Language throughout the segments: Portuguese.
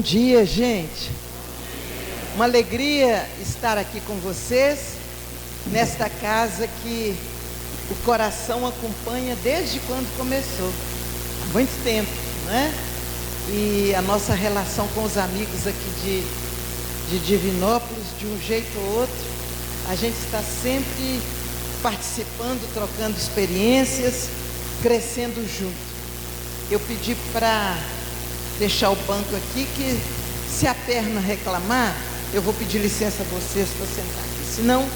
dia, gente. Uma alegria estar aqui com vocês, nesta casa que o coração acompanha desde quando começou. Há muito tempo, né? E a nossa relação com os amigos aqui de Divinópolis, de um jeito ou outro, a gente está sempre participando, trocando experiências, crescendo junto. Eu pedi para deixar o banco aqui, que se a perna reclamar, eu vou pedir licença a vocês para sentar aqui, senão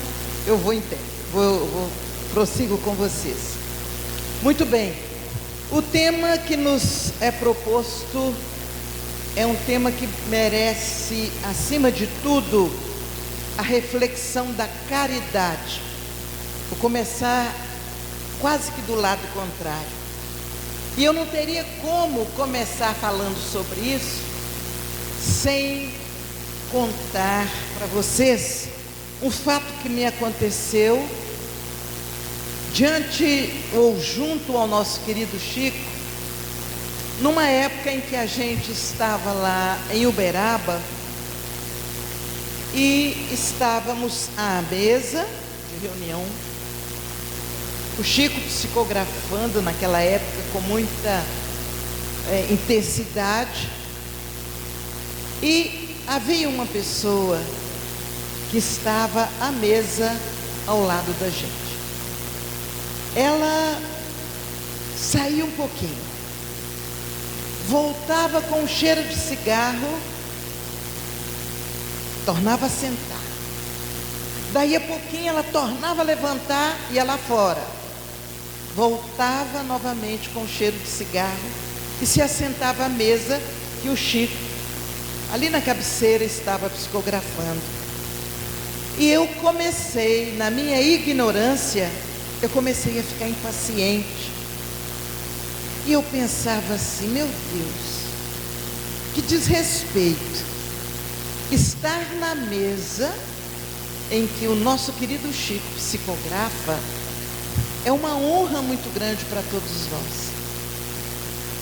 eu vou em pé, prossigo com vocês. Muito bem, o tema que nos é proposto é um tema que merece, acima de tudo, a reflexão da caridade. Vou começar quase que do lado contrário. E eu não teria como começar falando sobre isso sem contar para vocês um fato que me aconteceu diante ou junto ao nosso querido Chico, numa época em que a gente estava lá em Uberaba e estávamos à mesa de reunião, o Chico psicografando naquela época com muita intensidade, e havia uma pessoa que estava à mesa ao lado da gente. Ela saiu um pouquinho, voltava com um cheiro de cigarro, tornava a sentar. Daí a pouquinho ela tornava a levantar e ia lá fora. Voltava novamente com um cheiro de cigarro e se assentava à mesa que o Chico, ali na cabeceira, estava psicografando. E eu comecei, na minha ignorância, eu comecei a ficar impaciente. E eu pensava assim, meu Deus, que desrespeito estar na mesa em que o nosso querido Chico psicografa. É uma honra muito grande para todos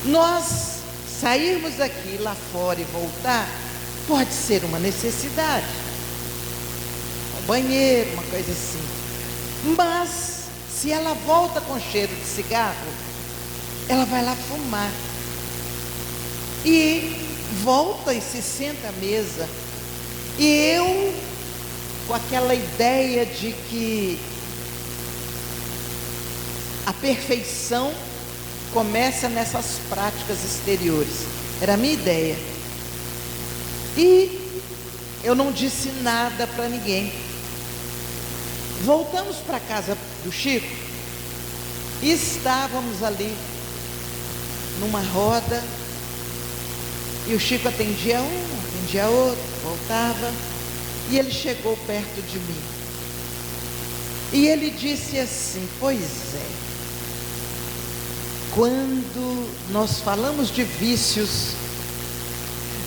nós sairmos daqui, lá fora e voltar, pode ser uma necessidade, um banheiro, uma coisa assim. Mas se ela volta com cheiro de cigarro, ela vai lá fumar e volta e se senta à mesa. E eu, com aquela ideia de que a perfeição começa nessas práticas exteriores, era a minha ideia, e eu não disse nada para ninguém. Voltamos para a casa do Chico e estávamos ali numa roda, e o Chico atendia um, atendia outro, voltava, e ele chegou perto de mim e ele disse assim: pois é, quando nós falamos de vícios,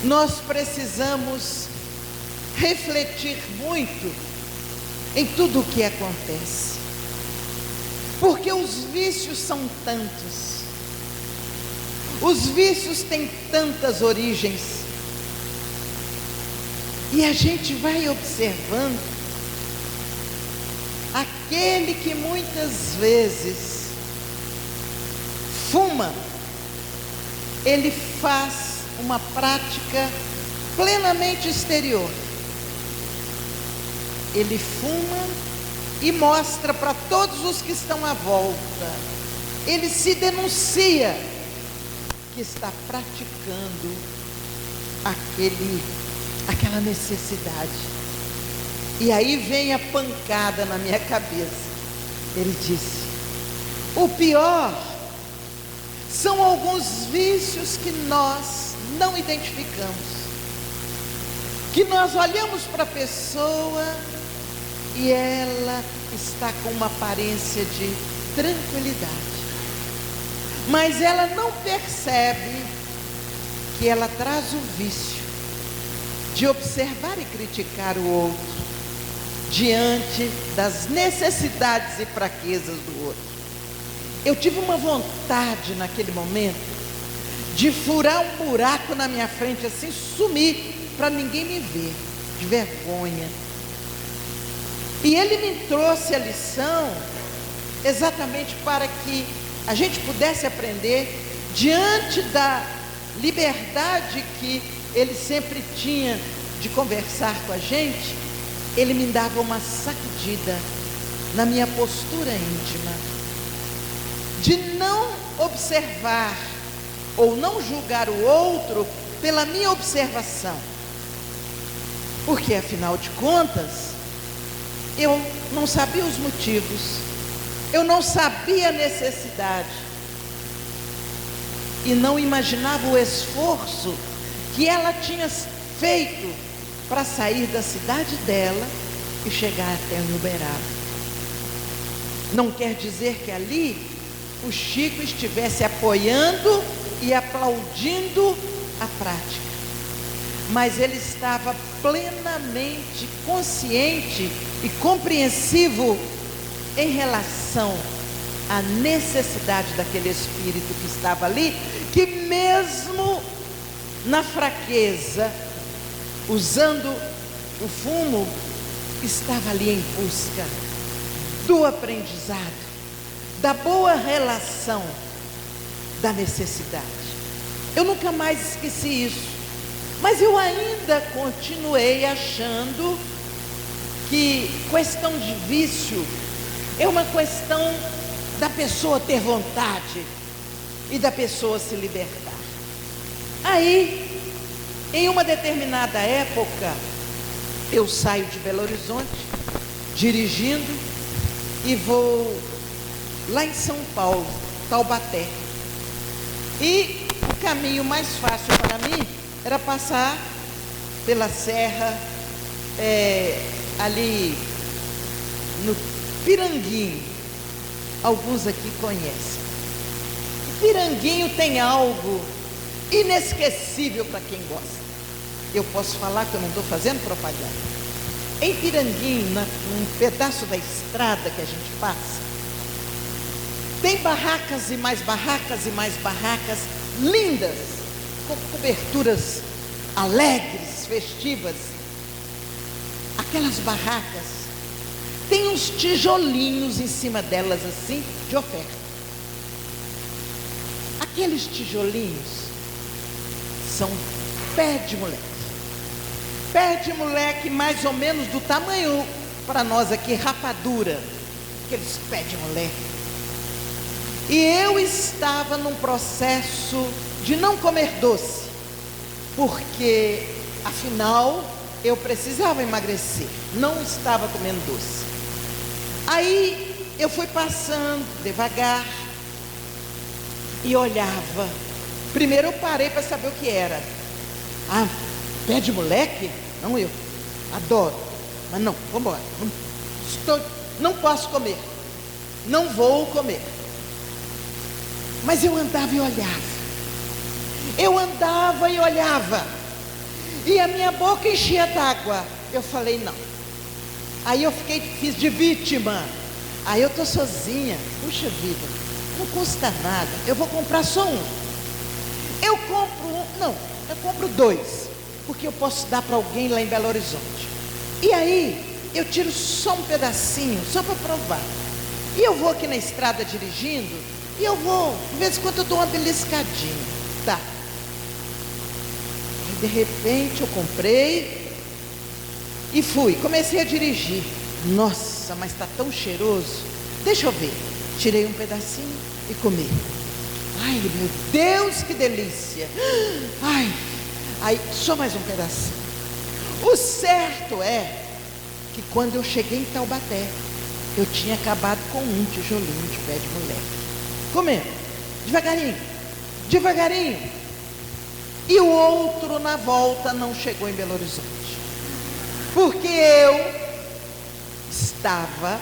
nós precisamos refletir muito em tudo o que acontece, porque os vícios são tantos, os vícios têm tantas origens, e a gente vai observando aquele que muitas vezes fuma, ele faz uma prática plenamente exterior. Ele fuma e mostra para todos os que estão à volta. Ele se denuncia que está praticando aquela necessidade. E aí vem a pancada na minha cabeça. Ele disse: o pior são alguns vícios que nós não identificamos, que nós olhamos para a pessoa e ela está com uma aparência de tranquilidade, mas ela não percebe que ela traz o vício de observar e criticar o outro diante das necessidades e fraquezas do outro. Eu tive uma vontade naquele momento de furar um buraco na minha frente, assim, sumir, para ninguém me ver, de vergonha. E ele me trouxe a lição exatamente para que a gente pudesse aprender, diante da liberdade que ele sempre tinha de conversar com a gente. Ele me dava uma sacudida na minha postura íntima, de não observar ou não julgar o outro pela minha observação, porque afinal de contas eu não sabia os motivos, eu não sabia a necessidade e não imaginava o esforço que ela tinha feito para sair da cidade dela e chegar até o Uberaba. Não quer dizer que ali o Chico estivesse apoiando e aplaudindo a prática, mas ele estava plenamente consciente e compreensivo em relação à necessidade daquele espírito que estava ali, que mesmo na fraqueza, usando o fumo, estava ali em busca do aprendizado, da boa relação, da necessidade. Eu nunca mais esqueci isso, mas eu ainda continuei achando que questão de vício é uma questão da pessoa ter vontade e da pessoa se libertar. Aí, em uma determinada época, eu saio de Belo Horizonte, dirigindo, e vou lá em São Paulo, Taubaté. E o caminho mais fácil para mim era passar pela serra, ali no Piranguinho. Alguns aqui conhecem. O Piranguinho tem algo inesquecível para quem gosta. Eu posso falar que eu não estou fazendo propaganda. Em Piranguinho, num pedaço da estrada que a gente passa, tem barracas e mais barracas e mais barracas, lindas, com coberturas alegres, festivas. Aquelas barracas tem uns tijolinhos em cima delas assim, de oferta. Aqueles tijolinhos são pé de moleque. Pé de moleque mais ou menos do tamanho, para nós aqui, rapadura. Aqueles pé de moleque. E eu estava num processo de não comer doce, porque afinal eu precisava emagrecer, não estava comendo doce. Aí eu fui passando devagar e olhava. Primeiro eu parei para saber o que era. Ah, pé de moleque? Não, eu adoro, mas não, vamos embora. Não posso comer, não vou comer. Mas eu andava e olhava. Eu andava e olhava. E a minha boca enchia d'água. Eu falei, não. Aí eu fiz de vítima. Aí eu estou sozinha. Puxa vida, não custa nada. Eu vou comprar só um. Eu compro um, não, eu compro dois. Porque eu posso dar para alguém lá em Belo Horizonte. E aí, eu tiro só um pedacinho, só para provar. E eu vou aqui na estrada dirigindo. E eu vou, de vez em quando eu dou uma beliscadinha. Tá. De repente eu comprei e fui, comecei a dirigir. Nossa, mas está tão cheiroso. Deixa eu ver. Tirei um pedacinho e comi. Ai, meu Deus, que delícia. Ai, aí só mais um pedacinho. O certo é que quando eu cheguei em Taubaté, eu tinha acabado com um tijolinho de pé de moleque. Comendo, devagarinho, devagarinho. E o outro na volta não chegou em Belo Horizonte, porque eu estava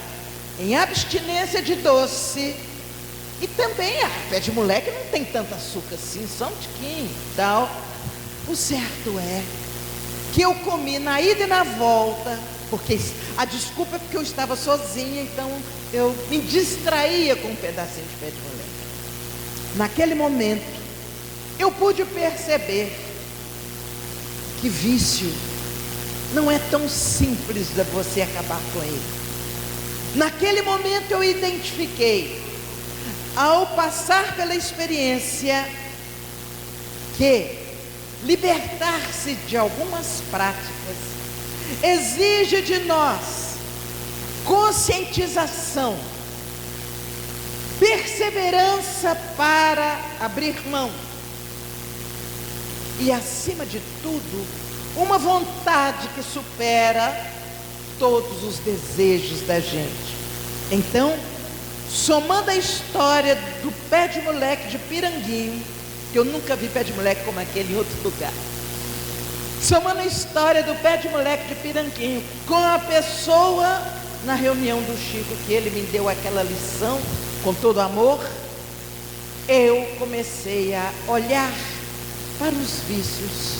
em abstinência de doce. E também, pé de moleque não tem tanto açúcar assim, só um tiquinho e tal. O certo é que eu comi na ida e na volta, porque a desculpa é porque eu estava sozinha, então eu me distraía com um pedacinho de pé de moleque. Naquele momento, eu pude perceber que vício não é tão simples de você acabar com ele. Naquele momento eu identifiquei, ao passar pela experiência, que libertar-se de algumas práticas exige de nós conscientização, perseverança para abrir mão e, acima de tudo, uma vontade que supera todos os desejos da gente. Então, somando a história do pé de moleque de Piranguinho, que eu nunca vi pé de moleque como aquele em outro lugar, somando a história do pé de moleque de Piranguinho com a pessoa na reunião do Chico, que ele me deu aquela lição com todo amor, eu comecei a olhar para os vícios.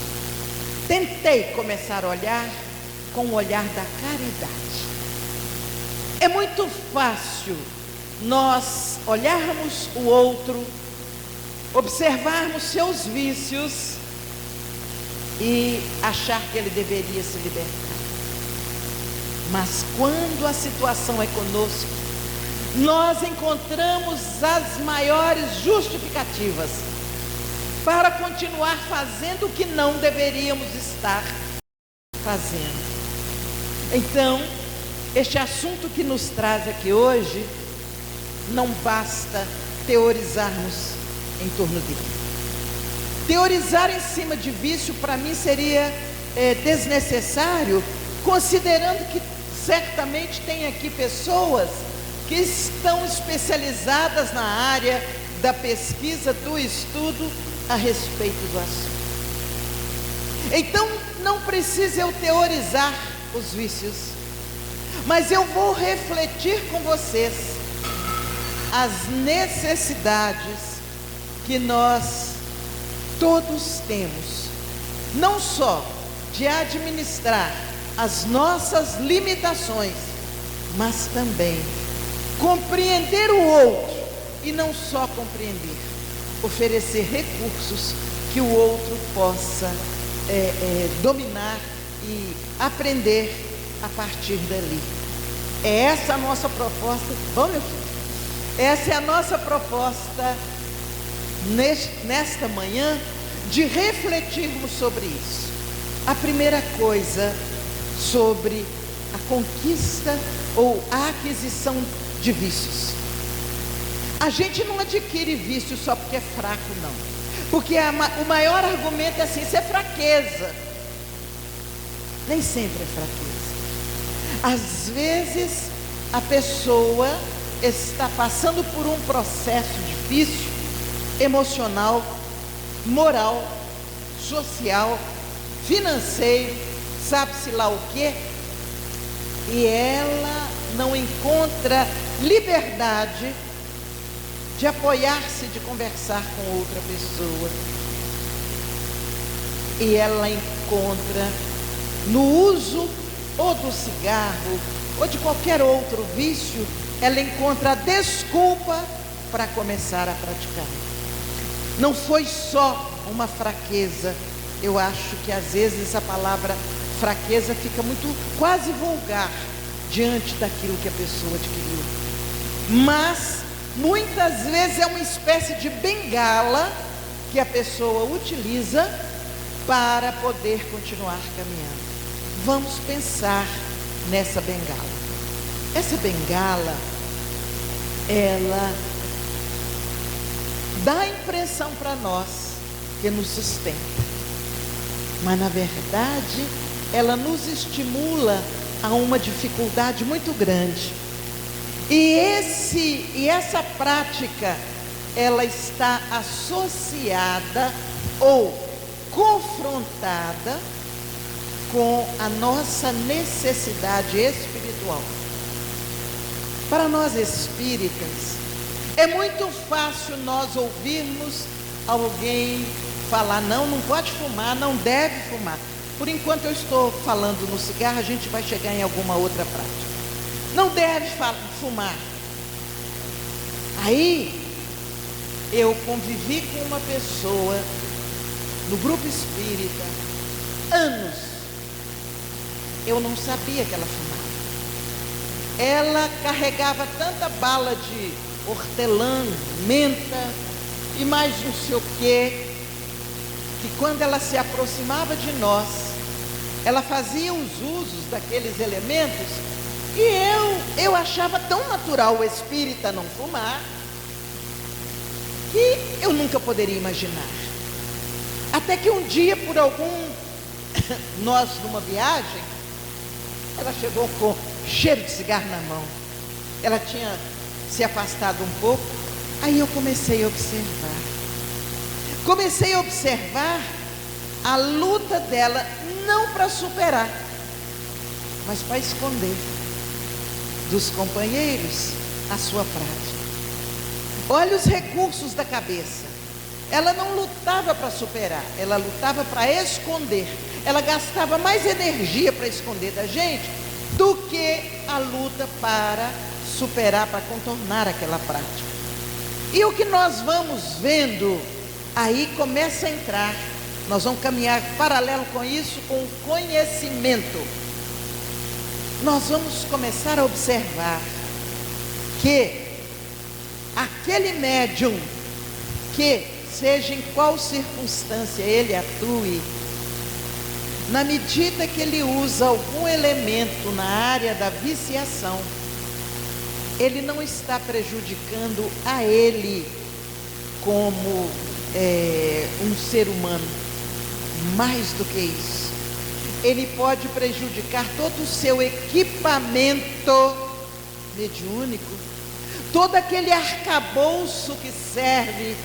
Tentei começar a olhar com o olhar da caridade. É muito fácil nós olharmos o outro, observarmos seus vícios e achar que ele deveria se libertar. Mas quando a situação é conosco, nós encontramos as maiores justificativas para continuar fazendo o que não deveríamos estar fazendo. Então, este assunto que nos traz aqui hoje, não basta teorizarmos em torno dele. Teorizar em cima de vício, para mim, seria desnecessário, considerando que certamente tem aqui pessoas que estão especializadas na área da pesquisa, do estudo a respeito do assunto. Então, não precisa eu teorizar os vícios, mas eu vou refletir com vocês as necessidades que nós todos temos, não só de administrar as nossas limitações, mas também compreender o outro, e não só compreender, oferecer recursos que o outro possa dominar e aprender a partir dali. É essa a nossa proposta. Vamos, meu filho? Essa é a nossa proposta nesta manhã, de refletirmos sobre isso. A primeira coisa, sobre a conquista ou a aquisição de vícios. A gente não adquire vício só porque é fraco, não. Porque o maior argumento é assim: isso é fraqueza. Nem sempre é fraqueza. Às vezes a pessoa está passando por um processo difícil, emocional, moral, social, financeiro, sabe-se lá o quê, e ela não encontra liberdade de apoiar-se, de conversar com outra pessoa, e ela encontra no uso ou do cigarro ou de qualquer outro vício, ela encontra a desculpa para começar a praticar. Não foi só uma fraqueza. Eu acho que às vezes a palavra fraqueza fica muito quase vulgar diante daquilo que a pessoa adquiriu, mas muitas vezes é uma espécie de bengala que a pessoa utiliza para poder continuar caminhando. Vamos pensar nessa bengala. Essa bengala, ela dá a impressão para nós que nos sustenta, mas na verdade ela nos estimula a uma dificuldade muito grande. E essa prática, ela está associada ou confrontada com a nossa necessidade espiritual. Para nós espíritas, é muito fácil nós ouvirmos alguém falar: não pode fumar, não deve fumar. Por enquanto eu estou falando no cigarro, a gente vai chegar em alguma outra prática. Não deve fumar. Aí eu convivi com uma pessoa no grupo espírita, anos, eu não sabia que ela fumava. Ela carregava tanta bala de hortelã, menta e mais não sei o que quando ela se aproximava de nós, ela fazia os usos daqueles elementos, e eu achava tão natural o espírita não fumar, que eu nunca poderia imaginar. Até que um dia, por nós numa viagem, ela chegou com cheiro de cigarro na mão. Ela tinha se afastado um pouco, aí eu comecei a observar a luta dela, não para superar, mas para esconder dos companheiros a sua prática. Olha os recursos da cabeça. Ela não lutava para superar, ela lutava para esconder. Ela gastava mais energia para esconder da gente do que a luta para superar, para contornar aquela prática. E o que nós vamos vendo, aí começa a entrar, nós vamos caminhar paralelo com isso, com o conhecimento. Nós vamos começar a observar que aquele médium, que seja em qual circunstância ele atue, na medida que ele usa algum elemento na área da viciação, ele não está prejudicando a ele como um ser humano. Mais do que isso, ele pode prejudicar todo o seu equipamento mediúnico, todo aquele arcabouço que serve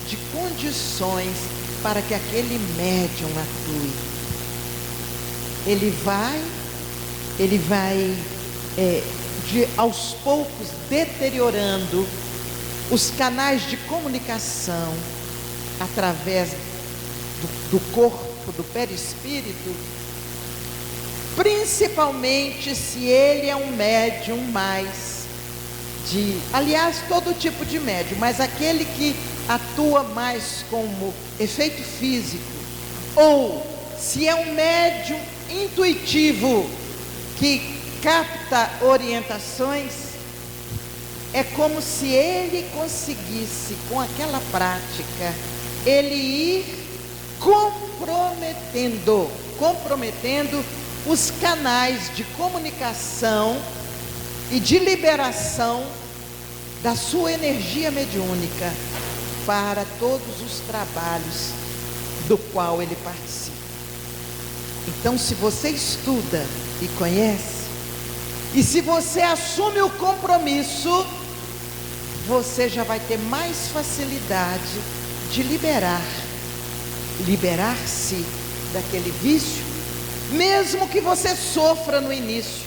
de condições para que aquele médium atue. Ele vai aos poucos deteriorando os canais de comunicação através do corpo, do perispírito, principalmente se ele é um médium mais aliás, todo tipo de médium, mas aquele que atua mais como efeito físico, ou se é um médium intuitivo que capta orientações, é como se ele conseguisse, com aquela prática, ele ir comprometendo os canais de comunicação e de liberação da sua energia mediúnica para todos os trabalhos do qual ele participa. Então, se você estuda e conhece, e se você assume o compromisso, você já vai ter mais facilidade de liberar-se daquele vício, mesmo que você sofra no início,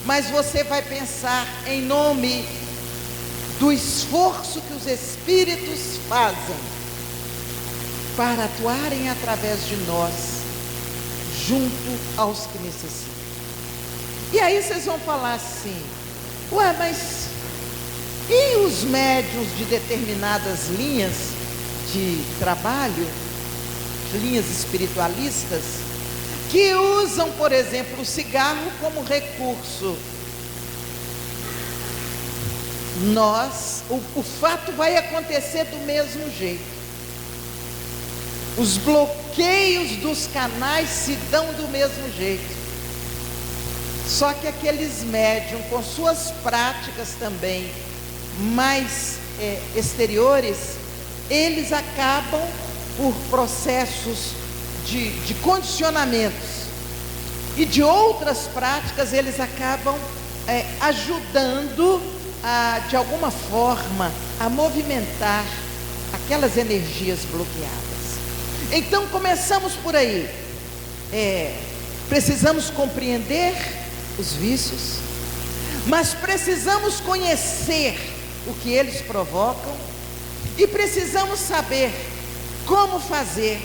mas você vai pensar em nome do esforço que os espíritos fazem para atuarem através de nós, junto aos que necessitam. E aí vocês vão falar assim: ué, mas e os médiuns de determinadas linhas de trabalho, linhas espiritualistas, que usam, por exemplo, o cigarro como recurso? O fato vai acontecer do mesmo jeito. Os bloqueios dos canais se dão do mesmo jeito. Só que aqueles médiums, com suas práticas também mais exteriores, eles acabam por processos de condicionamentos e de outras práticas, eles acabam ajudando de alguma forma a movimentar aquelas energias bloqueadas. Então começamos por aí. Precisamos compreender os vícios, mas precisamos conhecer o que eles provocam e precisamos saber como fazer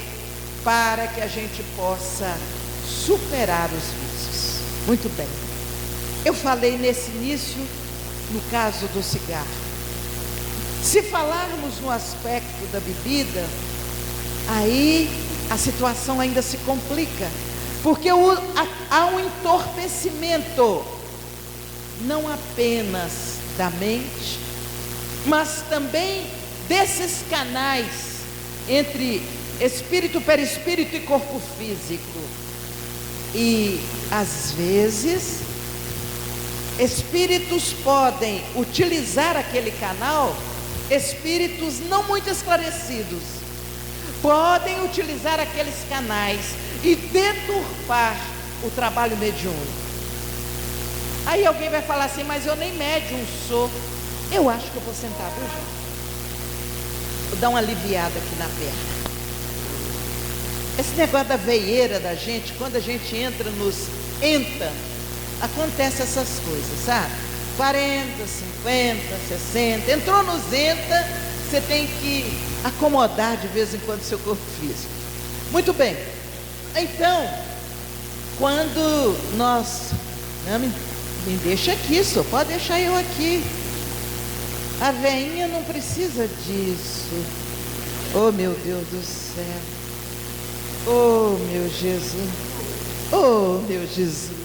para que a gente possa superar os vícios. Muito bem, eu falei nesse início no caso do cigarro. Se falarmos no aspecto da bebida, aí a situação ainda se complica, porque há um entorpecimento, não apenas da mente, mas também desses canais entre espírito, perispírito e corpo físico. E às vezes espíritos podem utilizar aquele canal, espíritos não muito esclarecidos podem utilizar aqueles canais e deturpar o trabalho mediúnico. Aí alguém vai falar assim: mas eu nem médium sou. Eu acho que eu vou sentar, viu, gente? Vou dar uma aliviada aqui na perna. Esse negócio da veieira da gente, quando a gente entra nos acontece essas coisas, sabe? 40, 50, 60, entrou nos você tem que acomodar de vez em quando seu corpo físico. Muito bem. Então, quando nós... Não, me deixa aqui, só pode deixar eu aqui. A veinha não precisa disso. Oh, meu Deus do céu. Oh, meu Jesus. Oh, meu Jesus.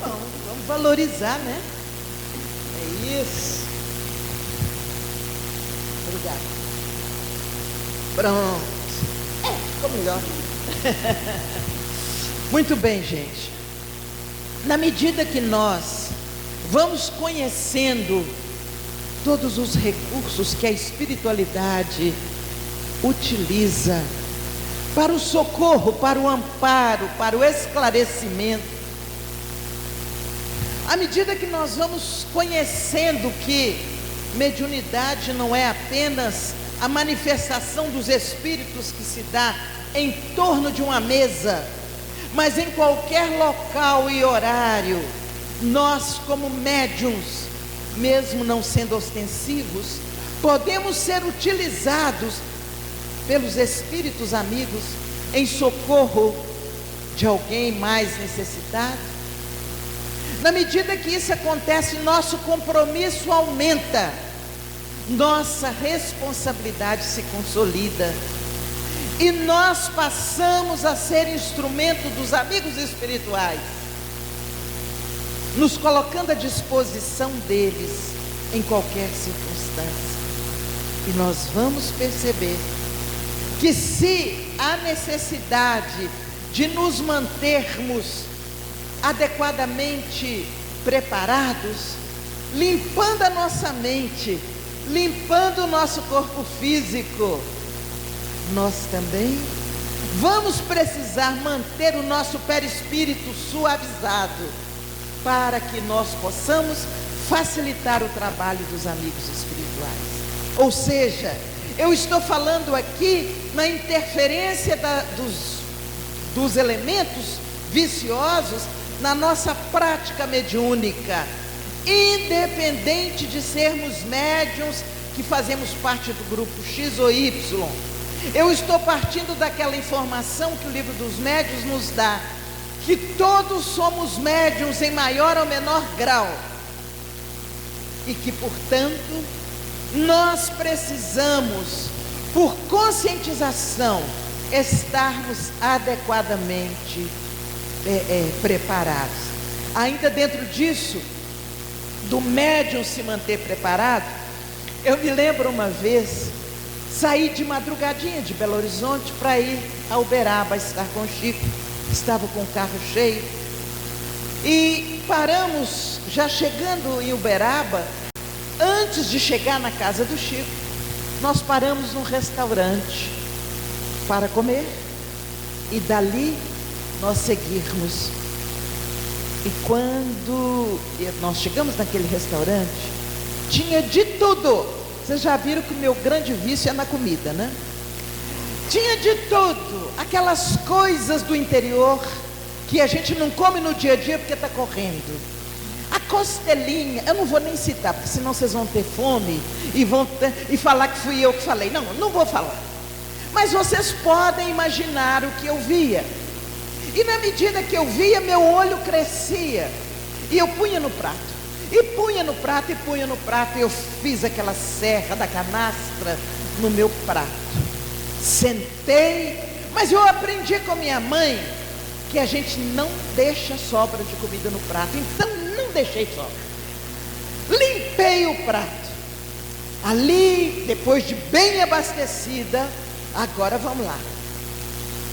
Bom, vamos valorizar, né? É isso. Obrigada. Pronto. Ficou melhor. Muito bem, gente. Na medida que nós vamos conhecendo todos os recursos que a espiritualidade utiliza para o socorro, para o amparo, para o esclarecimento, à medida que nós vamos conhecendo que mediunidade não é apenas a manifestação dos espíritos que se dá em torno de uma mesa, mas em qualquer local e horário, nós como médiuns, mesmo não sendo ostensivos, podemos ser utilizados pelos espíritos amigos em socorro de alguém mais necessitado. Na medida que isso acontece, nosso compromisso aumenta, nossa responsabilidade se consolida e nós passamos a ser instrumento dos amigos espirituais, nos colocando à disposição deles em qualquer circunstância. E nós vamos perceber que se há necessidade de nos mantermos adequadamente preparados, limpando a nossa mente, limpando o nosso corpo físico, nós também vamos precisar manter o nosso perispírito suavizado, para que nós possamos facilitar o trabalho dos amigos espirituais. Ou seja, eu estou falando aqui na interferência dos elementos viciosos na nossa prática mediúnica, independente de sermos médiuns que fazemos parte do grupo X ou Y. Eu estou partindo daquela informação que o livro dos médiuns nos dá, que todos somos médiuns em maior ou menor grau, e que, portanto, nós precisamos, por conscientização, estarmos adequadamente preparados. Ainda dentro disso, do médium se manter preparado, eu me lembro uma vez, saí de madrugadinha de Belo Horizonte para ir a Uberaba estar com o Chico. Estava com o carro cheio e paramos, já chegando em Uberaba, antes de chegar na casa do Chico, nós paramos num restaurante para comer e dali nós seguirmos. E quando nós chegamos naquele restaurante, tinha de tudo. Vocês já viram que o meu grande vício é na comida, né? Tinha de tudo, aquelas coisas do interior que a gente não come no dia a dia porque está correndo. A costelinha, eu não vou nem citar, porque senão vocês vão ter fome e falar que fui eu que falei. Não vou falar. Mas vocês podem imaginar o que eu via. E na medida que eu via, meu olho crescia e eu punha no prato. E punha no prato, e punha no prato. E eu fiz aquela serra da canastra no meu prato. Sentei, mas eu aprendi com minha mãe que a gente não deixa sobra de comida no prato. Então não deixei sobra. Limpei o prato. Ali, depois de bem abastecida, agora vamos lá.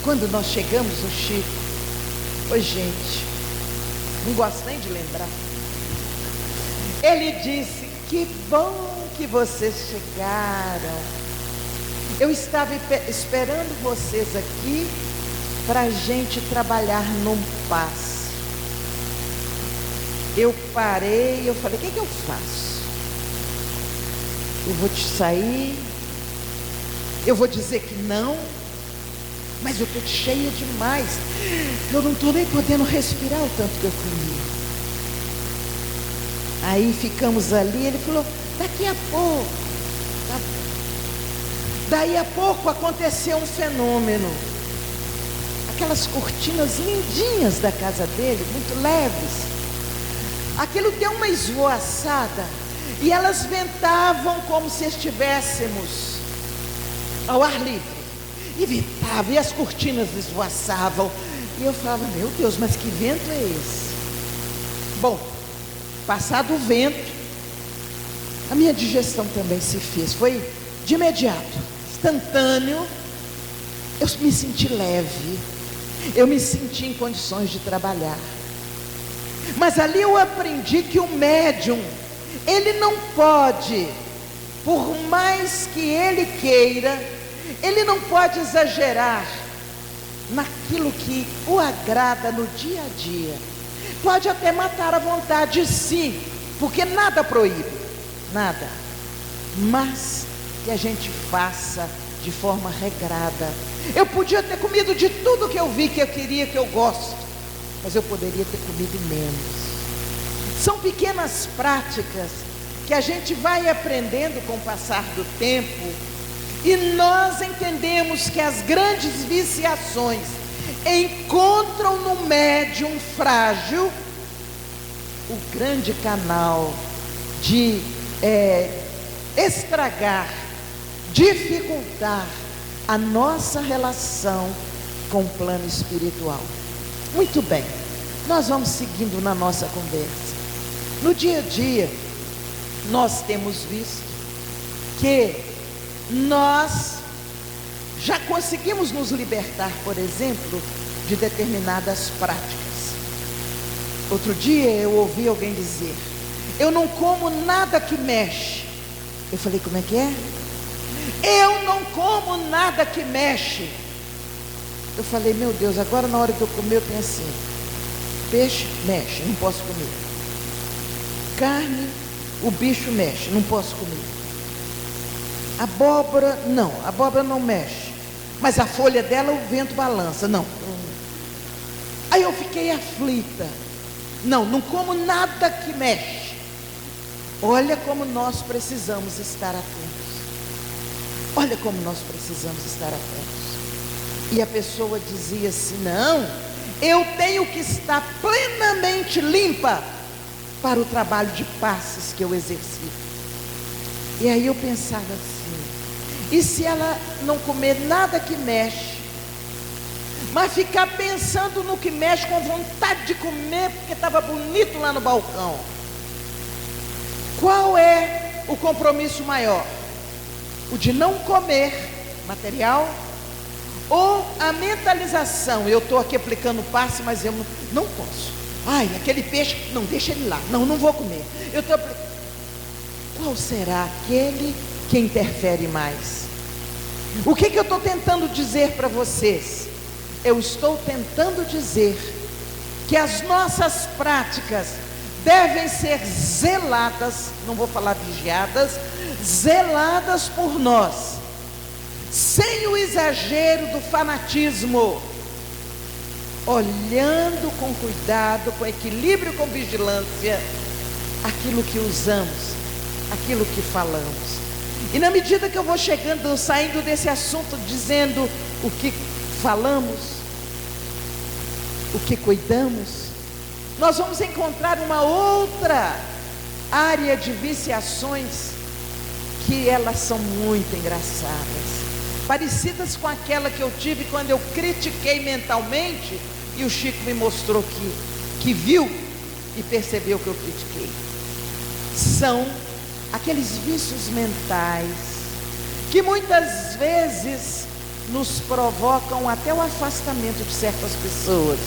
Quando nós chegamos no Chico, oi gente, não gosto nem de lembrar. Ele disse: que bom que vocês chegaram. Eu estava esperando vocês aqui para a gente trabalhar num passe. Eu parei, eu falei: o que eu faço? Eu vou te sair, eu vou dizer que não, mas eu estou cheia demais, eu não estou nem podendo respirar o tanto que eu comi. Aí ficamos ali, ele falou: daqui a pouco, tá bom. Daí a pouco aconteceu um fenômeno. Aquelas cortinas lindinhas da casa dele, muito leves, aquilo deu uma esvoaçada, e elas ventavam como se estivéssemos ao ar livre, e ventava, e as cortinas esvoaçavam, e eu falava: meu Deus, mas que vento é esse? Bom, passado o vento, a minha digestão também se fez, foi de imediato, instantâneo. Eu me senti leve, eu me senti em condições de trabalhar. Mas ali eu aprendi que o médium, ele não pode, por mais que ele queira, ele não pode exagerar naquilo que o agrada no dia a dia. Pode até matar a vontade, sim, porque nada proíbe, nada, mas que a gente faça de forma regrada. Eu podia ter comido de tudo que eu vi, que eu queria, que eu gosto, mas eu poderia ter comido menos. São pequenas práticas que a gente vai aprendendo com o passar do tempo, e nós entendemos que as grandes viciações encontram no médium frágil o grande canal de estragar, dificultar a nossa relação com o plano espiritual. Muito bem, nós vamos seguindo na nossa conversa. No dia a dia, nós temos visto que nós já conseguimos nos libertar, por exemplo, de determinadas práticas. Outro dia eu ouvi alguém dizer: eu não como nada que mexe. Eu falei: como é que é? Eu não como nada que mexe. Eu falei: meu Deus, agora na hora que eu comer eu penso assim: peixe mexe, não posso comer. Carne, o bicho mexe, não posso comer. Abóbora, não, abóbora não mexe, mas a folha dela o vento balança, não. Aí eu fiquei aflita. Não como nada que mexe. Olha como nós precisamos estar atentos. Olha como nós precisamos estar atentos. E a pessoa dizia assim: não, eu tenho que estar plenamente limpa para o trabalho de passes que eu exerci. E aí eu pensava assim: e se ela não comer nada que mexe, mas ficar pensando no que mexe, com vontade de comer porque estava bonito lá no balcão? Qual é o compromisso maior? O de não comer material, ou a mentalização? Eu estou aqui aplicando passe, mas eu não posso. Ai, aquele peixe, não, deixa ele lá, não vou comer. Eu estou aplicando. Qual será aquele que interfere mais? O que eu estou tentando dizer para vocês? Eu estou tentando dizer que as nossas práticas devem ser zeladas, não vou falar vigiadas, zeladas por nós, sem o exagero do fanatismo, olhando com cuidado, com equilíbrio, com vigilância, aquilo que usamos, aquilo que falamos. E na medida que eu vou chegando, saindo desse assunto, dizendo o que falamos, o que cuidamos, nós vamos encontrar uma outra área de viciações que elas são muito engraçadas, parecidas com aquela que eu tive quando eu critiquei mentalmente e o Chico me mostrou que viu e percebeu que eu critiquei. São aqueles vícios mentais que muitas vezes nos provocam até o afastamento de certas pessoas.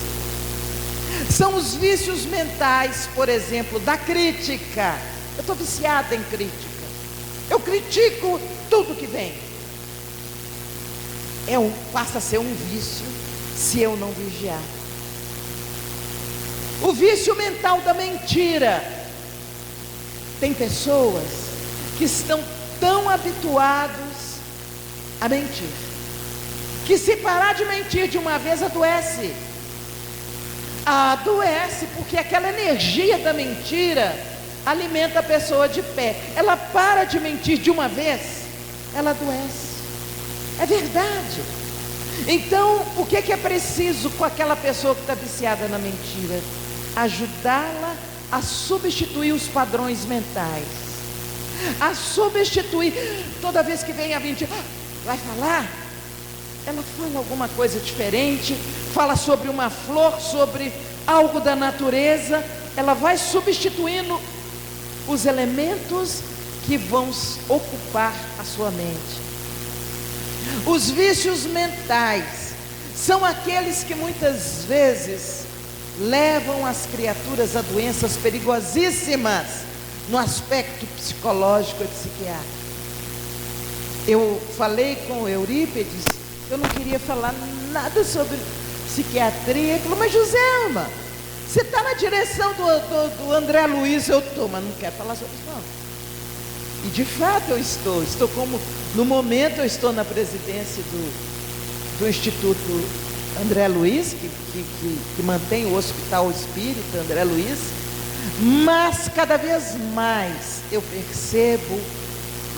São os vícios mentais, por exemplo, da crítica. Eu estou viciada em crítica. Eu critico tudo que vem. Passa a ser um vício se eu não vigiar. O vício mental da mentira. Tem pessoas que estão tão habituados a mentir, que se parar de mentir de uma vez adoece. Adoece porque aquela energia da mentira alimenta a pessoa de pé. Ela para de mentir de uma vez, ela adoece. É verdade. Então, o que é preciso com aquela pessoa que está viciada na mentira? Ajudá-la a substituir os padrões mentais, a substituir. Toda vez que vem a mentira, vai falar? Ela fala alguma coisa diferente, fala sobre uma flor, sobre algo da natureza. Ela vai substituindo os elementos que vão ocupar a sua mente. Os vícios mentais são aqueles que muitas vezes levam as criaturas a doenças perigosíssimas no aspecto psicológico e psiquiátrico. Eu falei com o Eurípides, eu não queria falar nada sobre psiquiatria. Ele falou, mas Joselma, você está na direção do André Luiz. Eu estou, mas não quero falar sobre isso não. E de fato eu estou como, no momento eu estou na presidência do Instituto André Luiz, que mantém o Hospital Espírita André Luiz, mas cada vez mais eu percebo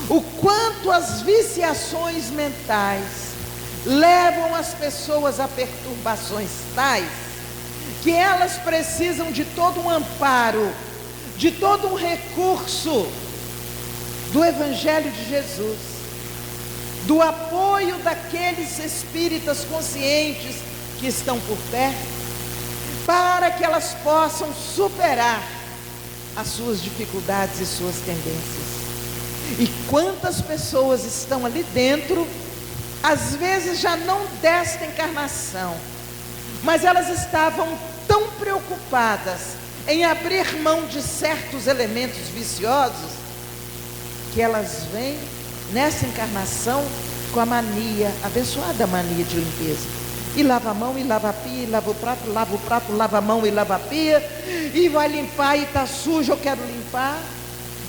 o quanto as viciações mentais levam as pessoas a perturbações tais, que elas precisam de todo um amparo, de todo um recurso do Evangelho de Jesus, do apoio daqueles espíritas conscientes que estão por perto, para que elas possam superar as suas dificuldades e suas tendências. E quantas pessoas estão ali dentro, às vezes já não desta encarnação, mas elas estavam tão preocupadas em abrir mão de certos elementos viciosos, que elas vêm nessa encarnação com a mania, abençoada mania de limpeza, e lava a mão, e lava a pia, e lava o prato, lava a mão e lava a pia, e vai limpar e está sujo, eu quero limpar.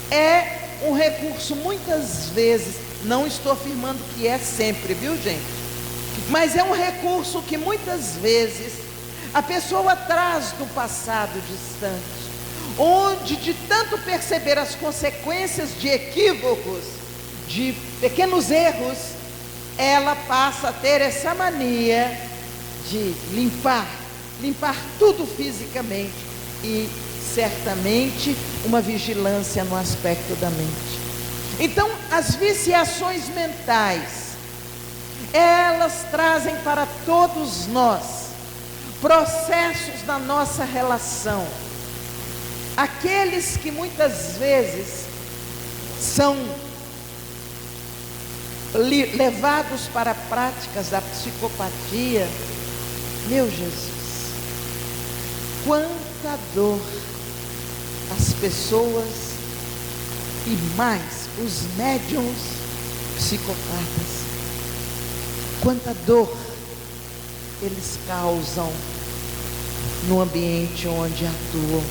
É um recurso muitas vezes, não estou afirmando que é sempre, viu gente, mas é um recurso que muitas vezes a pessoa traz do passado distante, onde de tanto perceber as consequências de equívocos, de pequenos erros, ela passa a ter essa mania de limpar tudo fisicamente e certamente uma vigilância no aspecto da mente. Então, as viciações mentais, elas trazem para todos nós processos da nossa relação, aqueles que muitas vezes são levados para práticas da psicopatia. Meu Jesus, quanta dor as pessoas, e mais os médiuns psicopatas, quanta dor eles causam no ambiente onde atuam.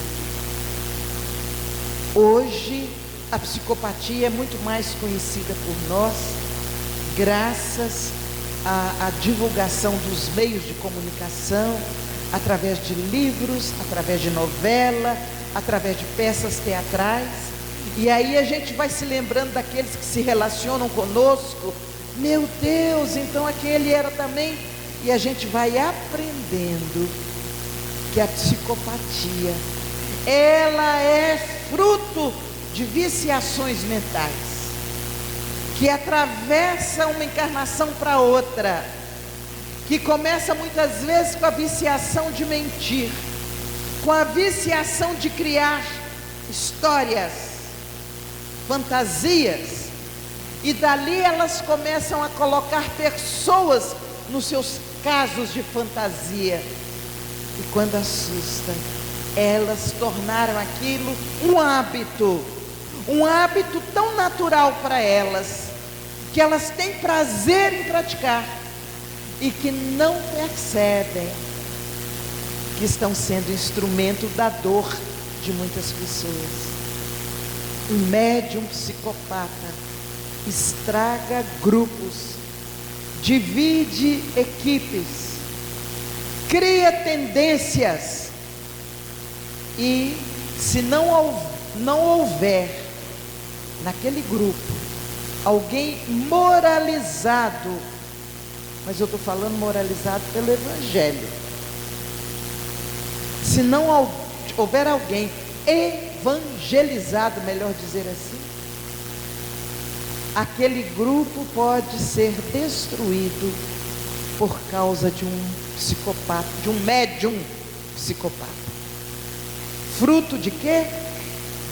Hoje a psicopatia é muito mais conhecida por nós, graças à divulgação dos meios de comunicação, através de livros, através de novela, através de peças teatrais. E aí a gente vai se lembrando daqueles que se relacionam conosco. Meu Deus, então aquele era também. E a gente vai aprendendo que a psicopatia, ela é fruto de viciações mentais, que atravessa uma encarnação para outra, que começa muitas vezes com a viciação de mentir, com a viciação de criar histórias, fantasias, e dali elas começam a colocar pessoas nos seus casos de fantasia, e quando assusta, elas tornaram aquilo um hábito tão natural para elas, que elas têm prazer em praticar, e que não percebem que estão sendo instrumento da dor de muitas pessoas. Um médium psicopata estraga grupos, divide equipes, cria tendências, e se não houver naquele grupo alguém moralizado, mas eu estou falando moralizado pelo Evangelho, se não houver alguém evangelizado, melhor dizer assim, aquele grupo pode ser destruído por causa de um psicopata, de um médium psicopata. Fruto de quê?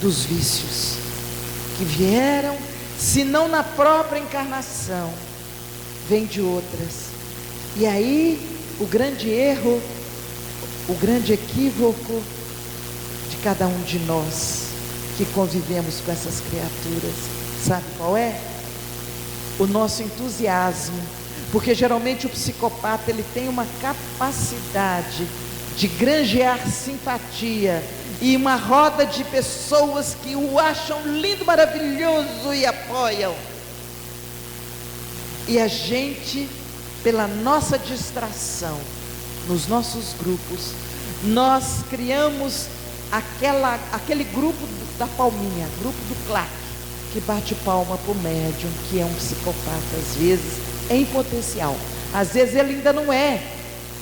Dos vícios que vieram, se não na própria encarnação, vem de outras. E aí o grande erro, o grande equívoco de cada um de nós que convivemos com essas criaturas, sabe qual é? O nosso entusiasmo, porque geralmente o psicopata, ele tem uma capacidade de granjear simpatia e uma roda de pessoas que o acham lindo, maravilhoso e apoiam. E a gente, pela nossa distração nos nossos grupos, nós criamos aquele grupo da palminha, grupo do claque, que bate palma para o médium, que é um psicopata, às vezes, em potencial. Às vezes ele ainda não é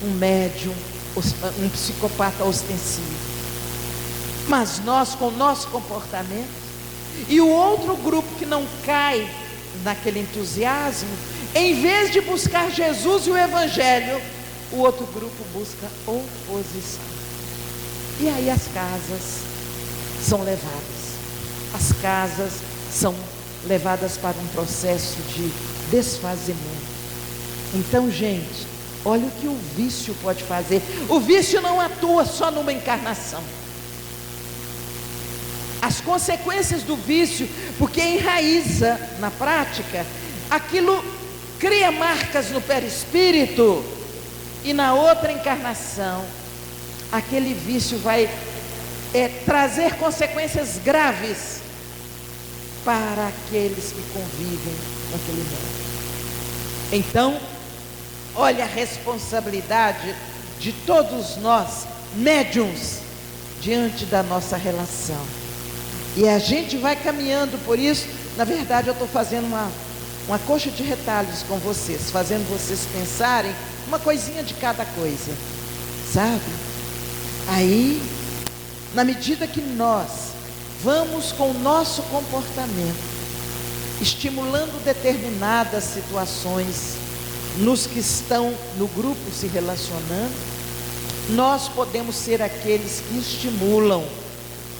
um médium, um psicopata ostensivo. Mas nós, com o nosso comportamento, e o outro grupo que não cai naquele entusiasmo, em vez de buscar Jesus e o Evangelho, o outro grupo busca oposição. E aí as casas são levadas, as casas são levadas para um processo de desfazimento. Então, gente, olha o que o vício pode fazer. O vício não atua só numa encarnação. As consequências do vício, porque enraiza na prática, aquilo cria marcas no perispírito, e na outra encarnação, aquele vício vai trazer consequências graves para aqueles que convivem com aquele médium. Então, olha a responsabilidade de todos nós, médiuns, diante da nossa relação. E a gente vai caminhando por isso. Na verdade, eu estou fazendo uma coxa de retalhos com vocês, fazendo vocês pensarem uma coisinha de cada coisa, sabe? Aí, na medida que nós vamos com o nosso comportamento estimulando determinadas situações nos que estão no grupo se relacionando, nós podemos ser aqueles que estimulam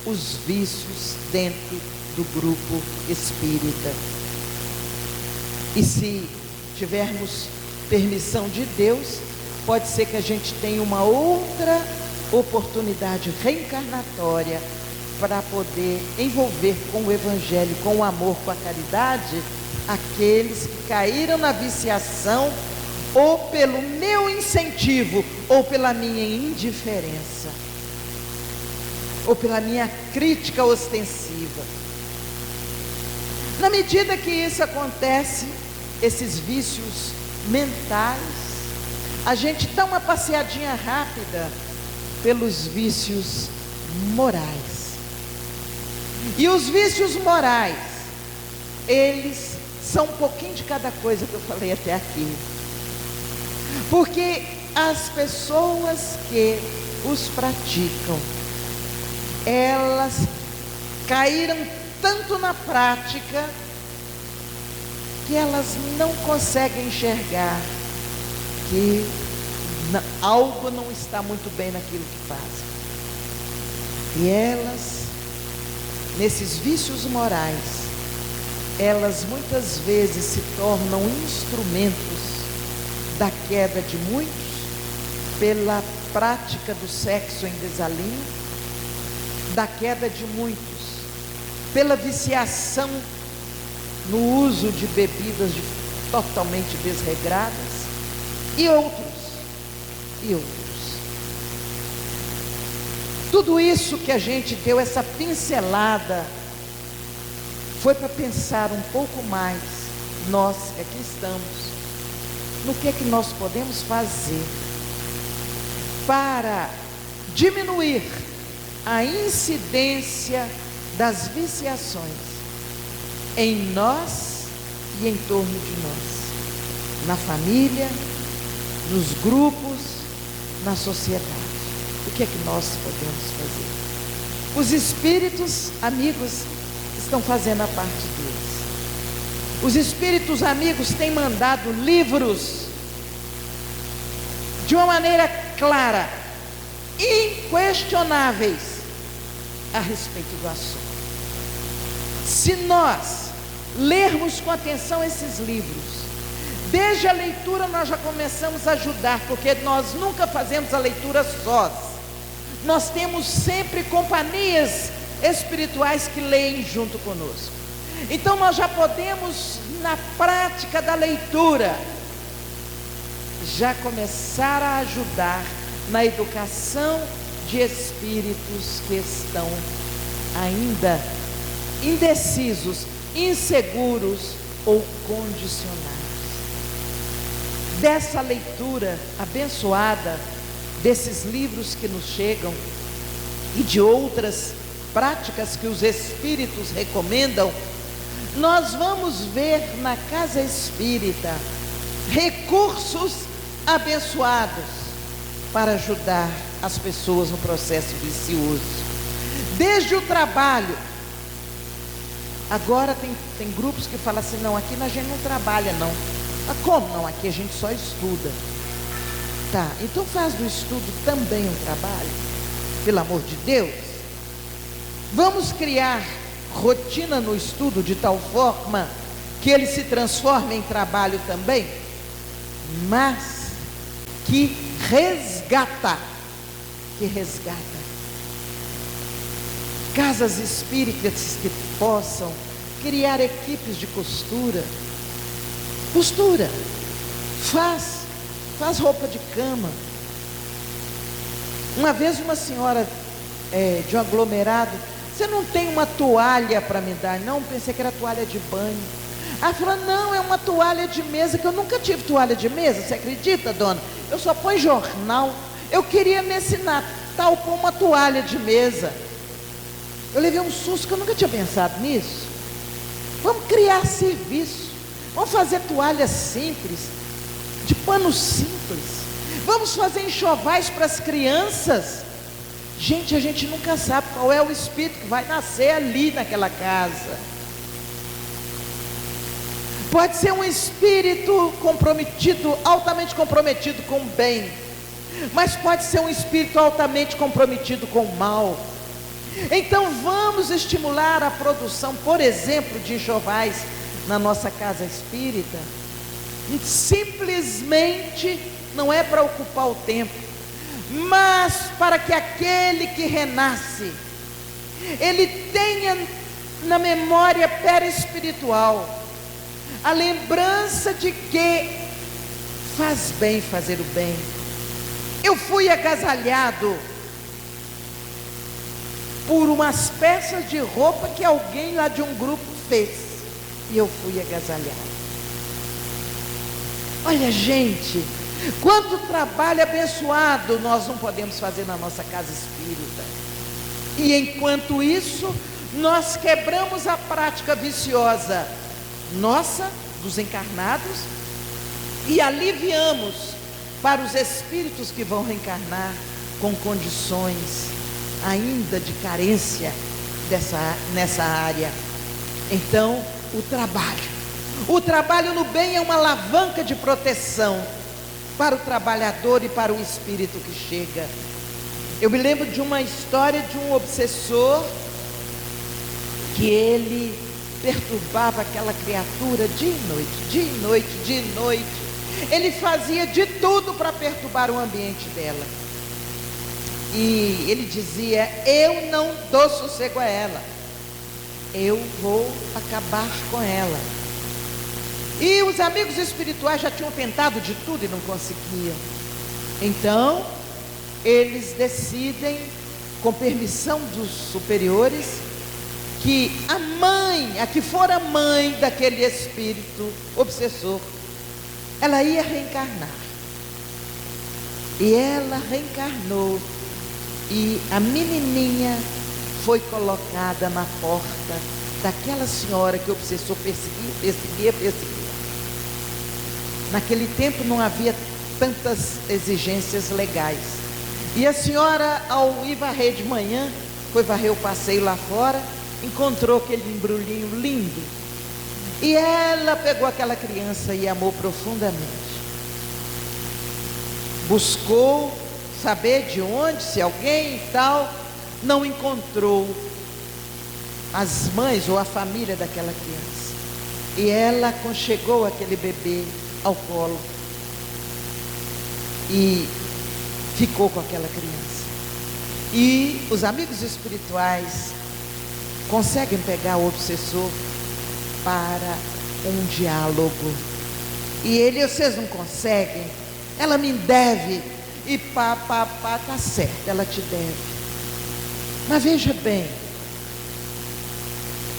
os vícios dentro do grupo espírita. E se tivermos permissão de Deus, pode ser que a gente tenha uma outra oportunidade reencarnatória para poder envolver com o Evangelho, com o amor, com a caridade, aqueles que caíram na viciação, ou pelo meu incentivo, ou pela minha indiferença, ou pela minha crítica ostensiva. Na medida que isso acontece, esses vícios mentais, a gente dá uma passeadinha rápida pelos vícios morais. E os vícios morais, eles são um pouquinho de cada coisa que eu falei até aqui. Porque as pessoas que os praticam, elas caíram tanto na prática que elas não conseguem enxergar que algo não está muito bem naquilo que fazem. E elas, nesses vícios morais, elas muitas vezes se tornam instrumentos da queda de muitos pela prática do sexo em desalinho, da queda de muitos pela viciação no uso de bebidas totalmente desregradas e outros. Tudo isso que a gente deu, essa pincelada, foi para pensar um pouco mais, nós que aqui estamos, no que é que nós podemos fazer para diminuir a incidência das viciações em nós e em torno de nós, na família, nos grupos, na sociedade. O que é que nós podemos fazer? Os espíritos amigos estão fazendo a parte deles. Os espíritos amigos têm mandado livros de uma maneira clara, inquestionáveis a respeito do assunto. Se nós lermos com atenção esses livros, desde a leitura nós já começamos a ajudar, porque nós nunca fazemos a leitura sós. Nós temos sempre companhias espirituais que leem junto conosco. Então nós já podemos, na prática da leitura, já começar a ajudar na educação de espíritos que estão ainda indecisos, inseguros ou condicionados. Dessa leitura abençoada, desses livros que nos chegam e de outras práticas que os espíritos recomendam, nós vamos ver na casa espírita recursos abençoados para ajudar as pessoas no processo vicioso. Desde o trabalho. Agora tem grupos que falam assim: não, aqui a gente não trabalha não. Mas como não? Aqui a gente só estuda. Tá, então faz do estudo também um trabalho, pelo amor de Deus. Vamos criar rotina no estudo de tal forma que ele se transforme em trabalho também, mas que resgata. Casas espíritas que possam criar equipes de costura, faz roupa de cama. Uma vez uma senhora de um aglomerado: você não tem uma toalha para me dar? Não, pensei que era toalha de banho. Ela falou: não, é uma toalha de mesa, que eu nunca tive toalha de mesa, você acredita, dona? Eu só ponho jornal. Eu queria nesse Natal pôr uma toalha de mesa. Eu levei um susto, que eu nunca tinha pensado nisso. Vamos criar serviço, vamos fazer toalhas simples, de pano simples, vamos fazer enxovais para as crianças. Gente, a gente nunca sabe qual é o espírito que vai nascer ali naquela casa. Pode ser um espírito comprometido, altamente comprometido com o bem, mas pode ser um espírito altamente comprometido com o mal. Então vamos estimular a produção, por exemplo, de enxovais na nossa casa espírita. Simplesmente não é para ocupar o tempo, mas para que aquele que renasce, ele tenha na memória perispiritual a lembrança de que faz bem fazer o bem. Eu fui agasalhado por umas peças de roupa que alguém lá de um grupo fez, e eu fui agasalhado. Olha, gente, quanto trabalho abençoado nós não podemos fazer na nossa casa espírita. E enquanto isso, nós quebramos a prática viciosa nossa, dos encarnados, e aliviamos para os espíritos que vão reencarnar com condições ainda de carência nessa área. Então, o trabalho no bem é uma alavanca de proteção para o trabalhador e para o espírito que chega. Eu me lembro de uma história de um obsessor que ele perturbava aquela criatura dia e noite, dia e noite, dia e noite. Ele fazia de tudo para perturbar o ambiente dela. E ele dizia: eu não dou sossego a ela, eu vou acabar com ela. E os amigos espirituais já tinham tentado de tudo e não conseguiam. Então eles decidem, com permissão dos superiores, que a que for a mãe daquele espírito obsessor, ela ia reencarnar. E ela reencarnou, e a menininha foi colocada na porta daquela senhora que o obsessor perseguia. Naquele tempo não havia tantas exigências legais. E a senhora, ao ir varrer de manhã, foi varrer o passeio lá fora, encontrou aquele embrulhinho lindo. E ela pegou aquela criança e amou profundamente. Buscou saber de onde, se alguém e tal, não encontrou as mães ou a família daquela criança. E ela aconchegou aquele bebê ao colo e ficou com aquela criança. E os amigos espirituais conseguem pegar o obsessor para um diálogo. E ele: vocês não conseguem? Ela me deve. E tá certo, ela te deve. Mas veja bem,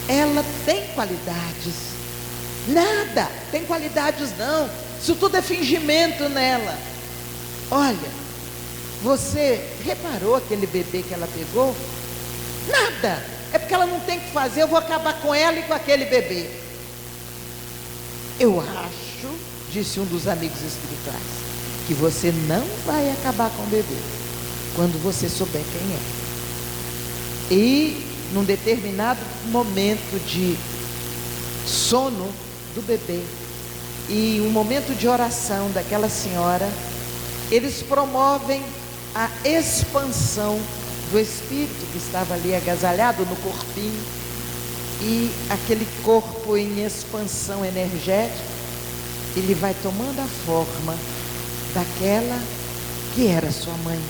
ela tem qualidades? Nada, tem qualidades não. Isso tudo é fingimento nela. Olha, você reparou aquele bebê que ela pegou? Nada, é porque ela não tem o que fazer. Eu vou acabar com ela e com aquele bebê. Eu acho, disse um dos amigos espirituais, que você não vai acabar com o bebê quando você souber quem é. E num determinado momento de sono do bebê e um momento de oração daquela senhora, eles promovem a expansão do espírito que estava ali agasalhado no corpinho, e aquele corpo em expansão energética, ele vai tomando a forma daquela que era sua mãe.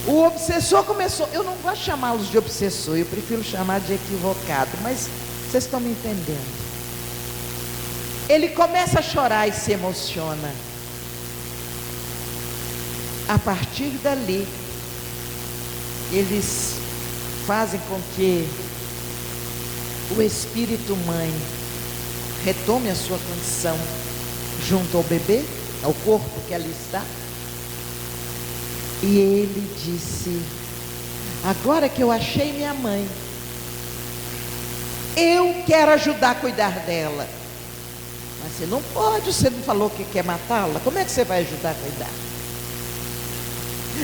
O obsessor começou, eu não gosto de chamá-los de obsessor, eu prefiro chamar de equivocado, mas vocês estão me entendendo. Ele começa a chorar e se emociona. A partir dali, eles fazem com que o espírito mãe retome a sua condição junto ao bebê, ao corpo que ali está. E ele disse: agora que eu achei minha mãe, eu quero ajudar a cuidar dela. Mas você não pode, você não falou que quer matá-la? Como é que você vai ajudar a cuidar?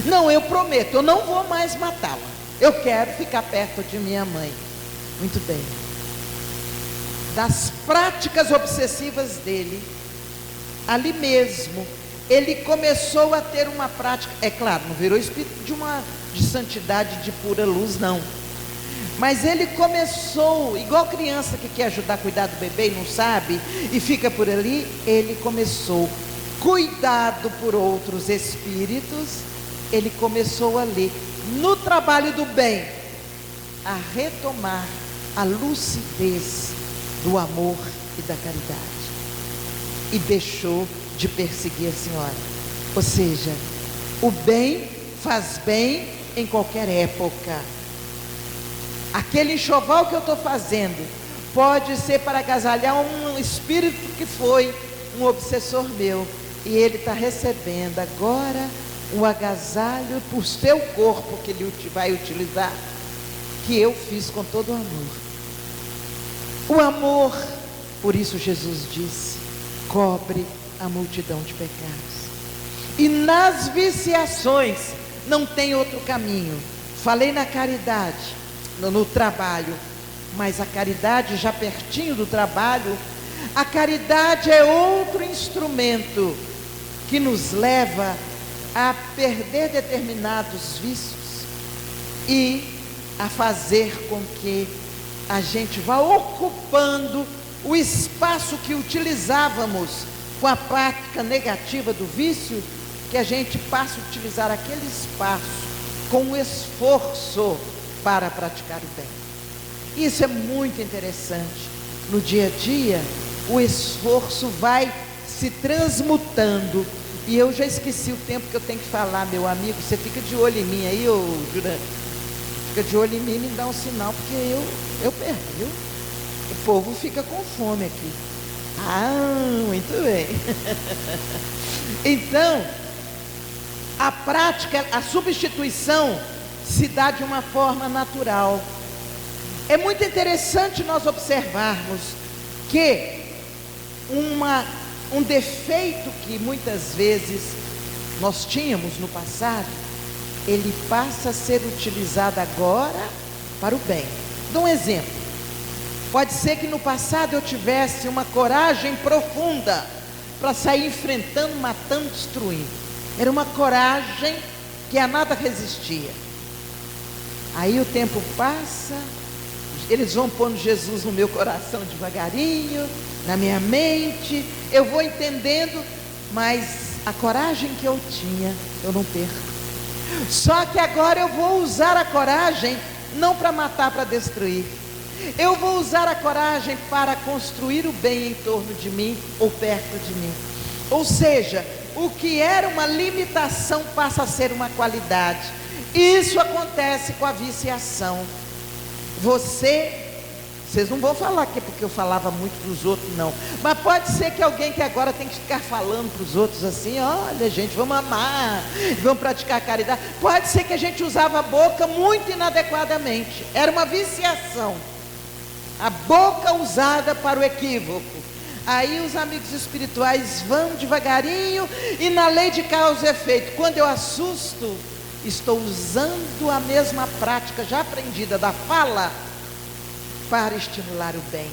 Não, eu prometo, eu não vou mais matá-la. Eu quero ficar perto de minha mãe. Muito bem. Das práticas obsessivas dele, ali mesmo, ele começou a ter uma prática, é claro, não virou espírito de santidade, de pura luz, não. Mas ele começou, igual criança que quer ajudar a cuidar do bebê e não sabe, e fica por ali, ele começou, cuidado por outros espíritos, ele começou ali, no trabalho do bem, a retomar a lucidez do amor e da caridade. E deixou de perseguir a senhora. Ou seja, o bem faz bem em qualquer época. Aquele enxoval que eu estou fazendo pode ser para agasalhar um espírito que foi um obsessor meu, e ele está recebendo agora o agasalho por seu corpo que ele vai utilizar, que eu fiz com todo o amor. O amor, por isso Jesus disse, cobre a multidão de pecados. E nas viciações não tem outro caminho. Falei na caridade, no trabalho, mas a caridade já pertinho do trabalho. A caridade é outro instrumento que nos leva a perder determinados vícios e a fazer com que a gente vá ocupando o espaço que utilizávamos com a prática negativa do vício, que a gente passa a utilizar aquele espaço com o esforço para praticar o bem. Isso é muito interessante. No dia a dia, o esforço vai se transmutando. E eu já esqueci o tempo que eu tenho que falar, meu amigo. Você fica de olho em mim aí, ô Jurante? Fica de olho em mim e me dá um sinal, porque eu perco, viu? O povo fica com fome aqui. Ah, muito bem. Então, a prática, a substituição se dá de uma forma natural. É muito interessante nós observarmos que um defeito que muitas vezes nós tínhamos no passado, ele passa a ser utilizado agora para o bem. Dou um exemplo. Pode ser que no passado eu tivesse uma coragem profunda para sair enfrentando, matando, destruindo. Era uma coragem que a nada resistia. Aí o tempo passa, eles vão pondo Jesus no meu coração devagarinho, na minha mente, eu vou entendendo, mas a coragem que eu tinha, eu não perco. Só que agora eu vou usar a coragem não para matar, para destruir. Eu vou usar a coragem para construir o bem em torno de mim ou perto de mim. Ou seja, o que era uma limitação passa a ser uma qualidade. Isso acontece com a viciação. Vocês não vão falar aqui porque eu falava muito dos outros, não. Mas pode ser que alguém que agora tem que ficar falando para os outros assim: olha, gente, vamos amar, vamos praticar a caridade. Pode ser que a gente usava a boca muito inadequadamente. Era uma viciação. A boca usada para o equívoco. Aí os amigos espirituais vão devagarinho e na lei de causa e efeito. Quando eu assusto, estou usando a mesma prática já aprendida da fala para estimular o bem,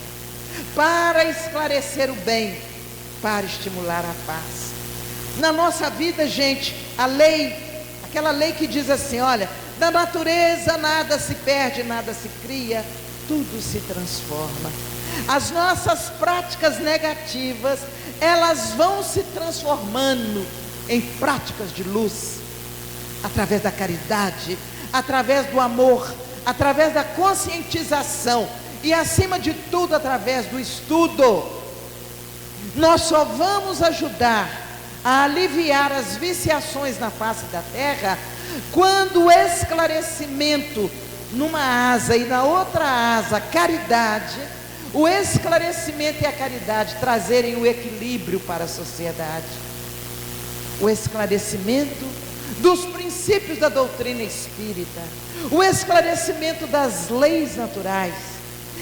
para esclarecer o bem, para estimular a paz. Na nossa vida, gente, a lei, aquela lei que diz assim: olha, da natureza nada se perde, nada se cria, tudo se transforma. As nossas práticas negativas, elas vão se transformando em práticas de luz, através da caridade, através do amor, através da conscientização e, acima de tudo, através do estudo. Nós só vamos ajudar a aliviar as viciações na face da terra quando o esclarecimento numa asa e na outra asa, caridade, o esclarecimento e a caridade trazerem o equilíbrio para a sociedade. O esclarecimento dos princípios da doutrina espírita, o esclarecimento das leis naturais,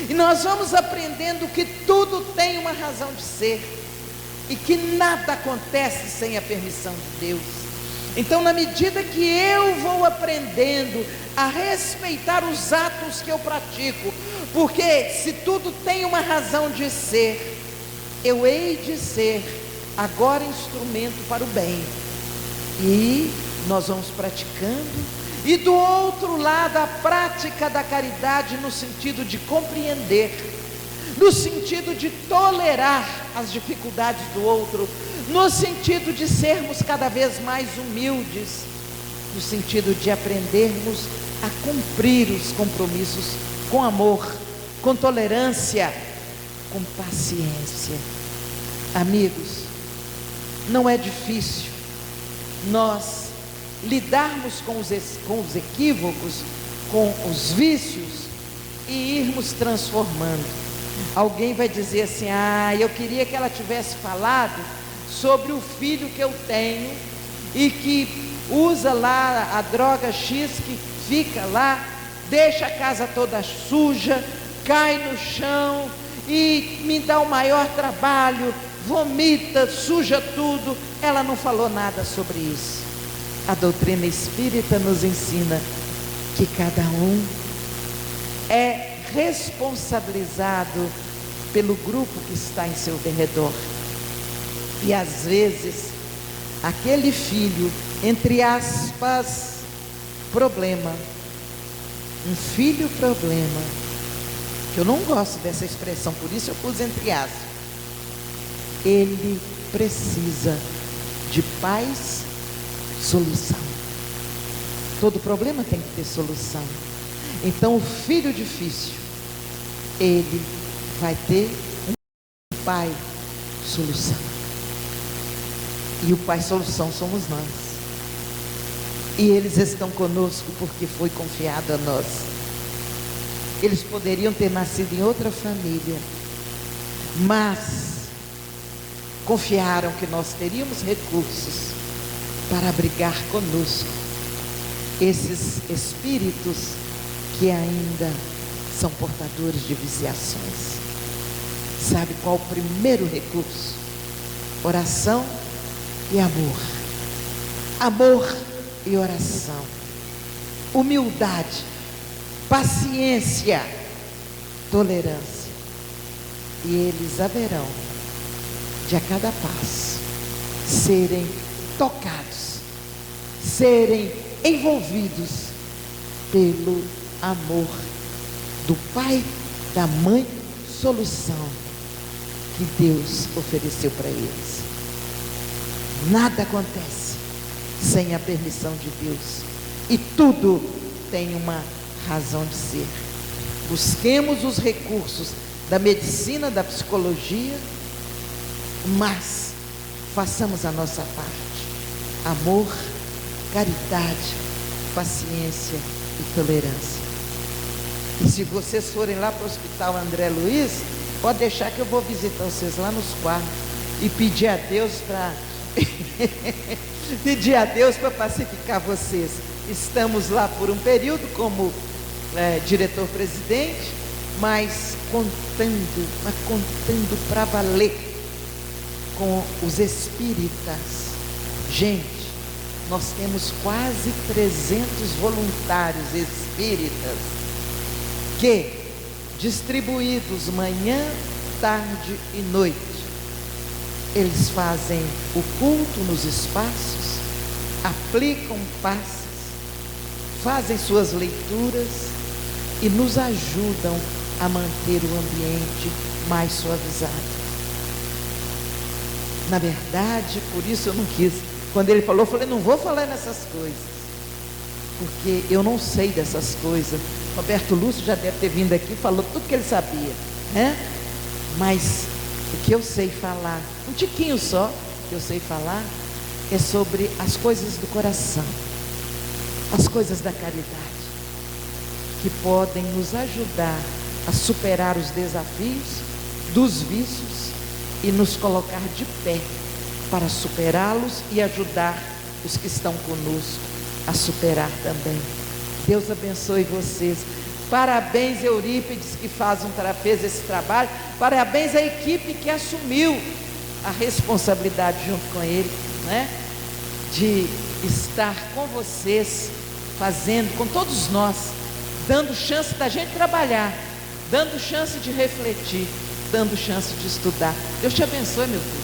e nós vamos aprendendo que tudo tem uma razão de ser, e que nada acontece sem a permissão de Deus. Então, na medida que eu vou aprendendo a respeitar os atos que eu pratico, porque se tudo tem uma razão de ser, eu hei de ser agora instrumento para o bem, e nós vamos praticando. E do outro lado, a prática da caridade no sentido de compreender, no sentido de tolerar as dificuldades do outro, no sentido de sermos cada vez mais humildes, no sentido de aprendermos a cumprir os compromissos com amor, com tolerância, com paciência. Amigos, não é difícil nós lidarmos com os equívocos, com os vícios e irmos transformando. Alguém vai dizer assim: ah, eu queria que ela tivesse falado sobre o filho que eu tenho e que usa lá a droga X, que fica lá, deixa a casa toda suja, cai no chão e me dá o maior trabalho, vomita, suja tudo. Ela não falou nada sobre isso. A doutrina espírita nos ensina que cada um é responsabilizado pelo grupo que está em seu derredor. E às vezes, aquele filho, entre aspas, problema, um filho problema, que eu não gosto dessa expressão, por isso eu pus entre aspas, ele precisa de paz, solução. Todo problema tem que ter solução. Então o filho difícil, ele vai ter um pai solução. E o pai solução somos nós. E eles estão conosco porque foi confiado a nós. Eles poderiam ter nascido em outra família, mas confiaram que nós teríamos recursos para abrigar conosco esses espíritos que ainda são portadores de viciações. Sabe qual o primeiro recurso? Oração e amor. Amor e oração. Humildade, paciência, tolerância. E eles haverão de a cada passo serem tocados, serem envolvidos pelo amor do pai, da mãe, solução que Deus ofereceu para eles. Nada acontece sem a permissão de Deus, e tudo tem uma razão de ser. Busquemos os recursos da medicina, da psicologia, mas façamos a nossa parte. Amor, caridade, paciência e tolerância. E se vocês forem lá para o Hospital André Luiz, pode deixar que eu vou visitar vocês lá nos quartos e pedir a Deus para pedir a Deus para pacificar vocês. Estamos lá por um período como diretor-presidente, mas contando para valer com os espíritas. Gente, nós temos quase 300 voluntários espíritas que, distribuídos manhã, tarde e noite, eles fazem o culto nos espaços, aplicam passes, fazem suas leituras e nos ajudam a manter o ambiente mais suavizado. Na verdade, por isso eu não quis. Quando ele falou, eu falei, não vou falar nessas coisas, porque eu não sei dessas coisas. Roberto Lúcio já deve ter vindo aqui, falou tudo que ele sabia, né? Mas o que eu sei falar, um tiquinho só que eu sei falar, é sobre as coisas do coração, as coisas da caridade, que podem nos ajudar a superar os desafios dos vícios e nos colocar de pé para superá-los e ajudar os que estão conosco a superar também. Deus abençoe vocês. Parabéns, Eurípides, que fez esse trabalho. Parabéns à equipe que assumiu a responsabilidade junto com ele, né? De estar com vocês, fazendo, com todos nós, dando chance da gente trabalhar, dando chance de refletir, dando chance de estudar. Deus te abençoe, meu filho.